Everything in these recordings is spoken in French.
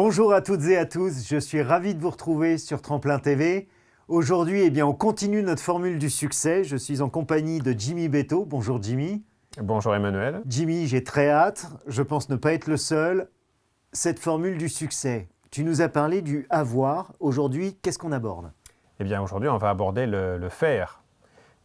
Bonjour à toutes et à tous, je suis ravi de vous retrouver sur Tremplin TV. Aujourd'hui, on continue notre formule du succès. Je suis en compagnie de Jimmy Betto. Bonjour Jimmy. Bonjour Emmanuel. Jimmy, j'ai très hâte, je pense ne pas être le seul. Cette formule du succès, tu nous as parlé du avoir. Aujourd'hui, qu'est-ce qu'on aborde? Eh bien aujourd'hui, on va aborder le faire.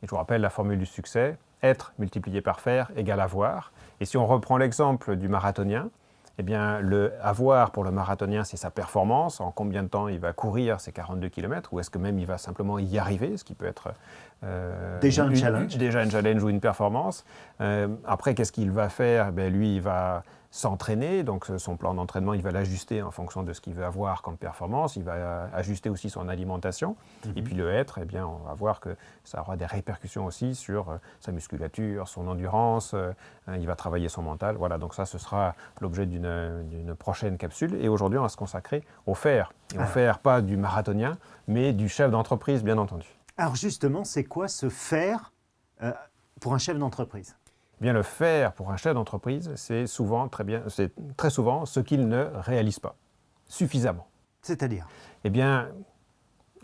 Et je vous rappelle la formule du succès, être multiplié par faire égale avoir. Et si on reprend l'exemple du marathonien, eh bien, le avoir pour le marathonien, c'est sa performance, en combien de temps il va courir ces 42 km, ou est-ce que même il va simplement y arriver, ce qui peut être déjà un challenge. Déjà un challenge ou une performance. Après, qu'est-ce qu'il va faire? Lui, il va s'entraîner, donc son plan d'entraînement, il va l'ajuster en fonction de ce qu'il veut avoir comme performance, il va ajuster aussi son alimentation, et puis le être, on va voir que ça aura des répercussions aussi sur sa musculature, son endurance, il va travailler son mental, voilà, donc ça, ce sera l'objet d'une prochaine capsule, et aujourd'hui, on va se consacrer au faire, et au faire pas du marathonien, mais du chef d'entreprise, bien entendu. Alors justement, c'est quoi ce faire pour un chef d'entreprise? Bien, le faire pour un chef d'entreprise, c'est très souvent ce qu'il ne réalise pas suffisamment. C'est-à-dire? Eh bien,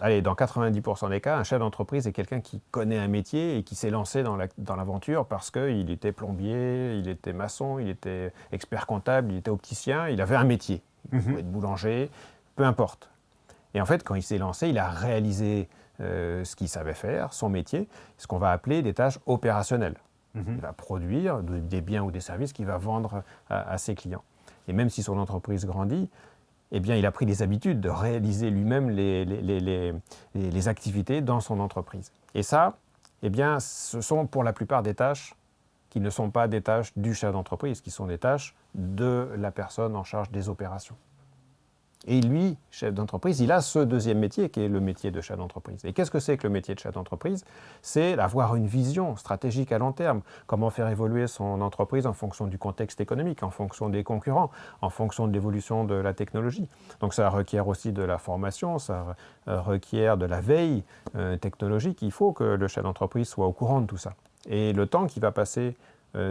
allez, dans 90% des cas, un chef d'entreprise est quelqu'un qui connaît un métier et qui s'est lancé dans l'aventure parce qu'il était plombier, il était maçon, il était expert comptable, il était opticien, il avait un métier. Il pouvait être boulanger, peu importe. Et en fait, quand il s'est lancé, il a réalisé ce qu'il savait faire, son métier, ce qu'on va appeler des tâches opérationnelles. Il va produire des biens ou des services qu'il va vendre à ses clients. Et même si son entreprise grandit, il a pris les habitudes de réaliser lui-même les activités dans son entreprise. Et ça, ce sont pour la plupart des tâches qui ne sont pas des tâches du chef d'entreprise, qui sont des tâches de la personne en charge des opérations. Et lui, chef d'entreprise, il a ce deuxième métier qui est le métier de chef d'entreprise. Et qu'est-ce que c'est que le métier de chef d'entreprise? C'est d'avoir une vision stratégique à long terme. Comment faire évoluer son entreprise en fonction du contexte économique, en fonction des concurrents, en fonction de l'évolution de la technologie. Donc ça requiert aussi de la formation, ça requiert de la veille technologique. Il faut que le chef d'entreprise soit au courant de tout ça. Et le temps qu'il va passer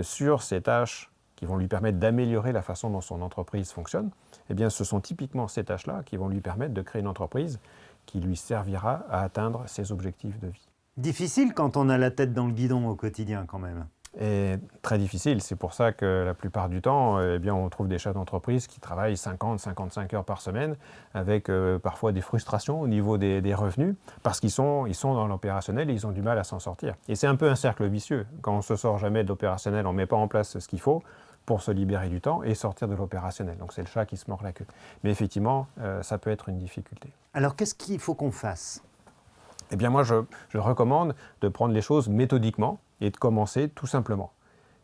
sur ces tâches qui vont lui permettre d'améliorer la façon dont son entreprise fonctionne, ce sont typiquement ces tâches-là qui vont lui permettre de créer une entreprise qui lui servira à atteindre ses objectifs de vie. Difficile quand on a la tête dans le guidon au quotidien quand même. Et très difficile, c'est pour ça que la plupart du temps, on trouve des chefs d'entreprise qui travaillent 50-55 heures par semaine avec parfois des frustrations au niveau des revenus parce qu'ils sont dans l'opérationnel et ils ont du mal à s'en sortir. Et c'est un peu un cercle vicieux. Quand on ne se sort jamais de l'opérationnel, on ne met pas en place ce qu'il faut pour se libérer du temps et sortir de l'opérationnel. Donc c'est le chat qui se mord la queue. Mais effectivement, ça peut être une difficulté. Alors qu'est-ce qu'il faut qu'on fasse? Moi, je recommande de prendre les choses méthodiquement et de commencer tout simplement.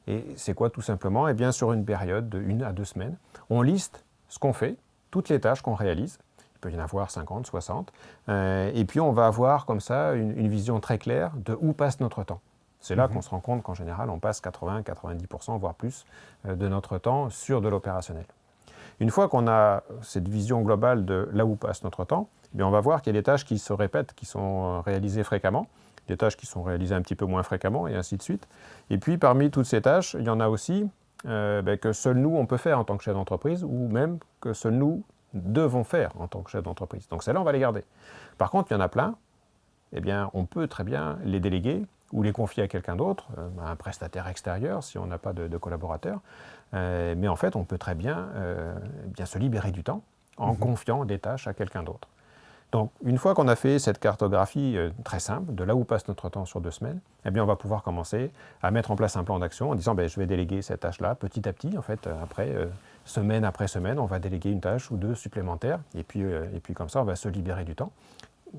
Et c'est quoi tout simplement? Sur une période de 1 à 2 semaines, on liste ce qu'on fait, toutes les tâches qu'on réalise. Il peut y en avoir 50, 60. Et puis on va avoir comme ça une vision très claire de où passe notre temps. C'est là qu'on se rend compte qu'en général, on passe 80-90%, voire plus, de notre temps sur de l'opérationnel. Une fois qu'on a cette vision globale de là où passe notre temps, on va voir qu'il y a des tâches qui se répètent, qui sont réalisées fréquemment, des tâches qui sont réalisées un petit peu moins fréquemment, et ainsi de suite. Et puis, parmi toutes ces tâches, il y en a aussi que seuls nous, on peut faire en tant que chef d'entreprise, ou même que seuls nous devons faire en tant que chef d'entreprise. Donc, celles-là, on va les garder. Par contre, il y en a plein, on peut très bien les déléguer ou les confier à quelqu'un d'autre, à un prestataire extérieur, si on n'a pas de collaborateur. Mais en fait, on peut très bien, se libérer du temps en confiant des tâches à quelqu'un d'autre. Donc, une fois qu'on a fait cette cartographie très simple, de là où passe notre temps sur 2 semaines, on va pouvoir commencer à mettre en place un plan d'action en disant je vais déléguer cette tâche-là petit à petit. En fait, semaine après semaine, on va déléguer une tâche ou 2 supplémentaires. Et puis comme ça, on va se libérer du temps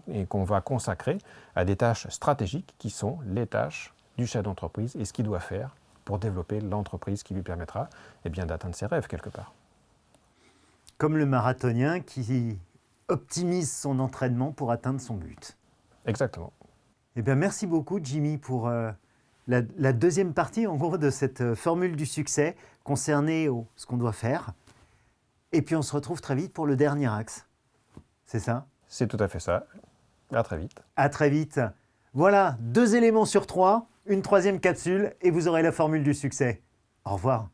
et qu'on va consacrer à des tâches stratégiques qui sont les tâches du chef d'entreprise et ce qu'il doit faire pour développer l'entreprise qui lui permettra d'atteindre ses rêves quelque part. Comme le marathonien qui optimise son entraînement pour atteindre son but. Exactement. Merci beaucoup Jimmy pour la deuxième partie en gros de cette formule du succès concernée ce qu'on doit faire. Et puis on se retrouve très vite pour le dernier axe. C'est ça? C'est tout à fait ça. À très vite. À très vite. Voilà, 2 éléments sur 3, une 3e capsule et vous aurez la formule du succès. Au revoir.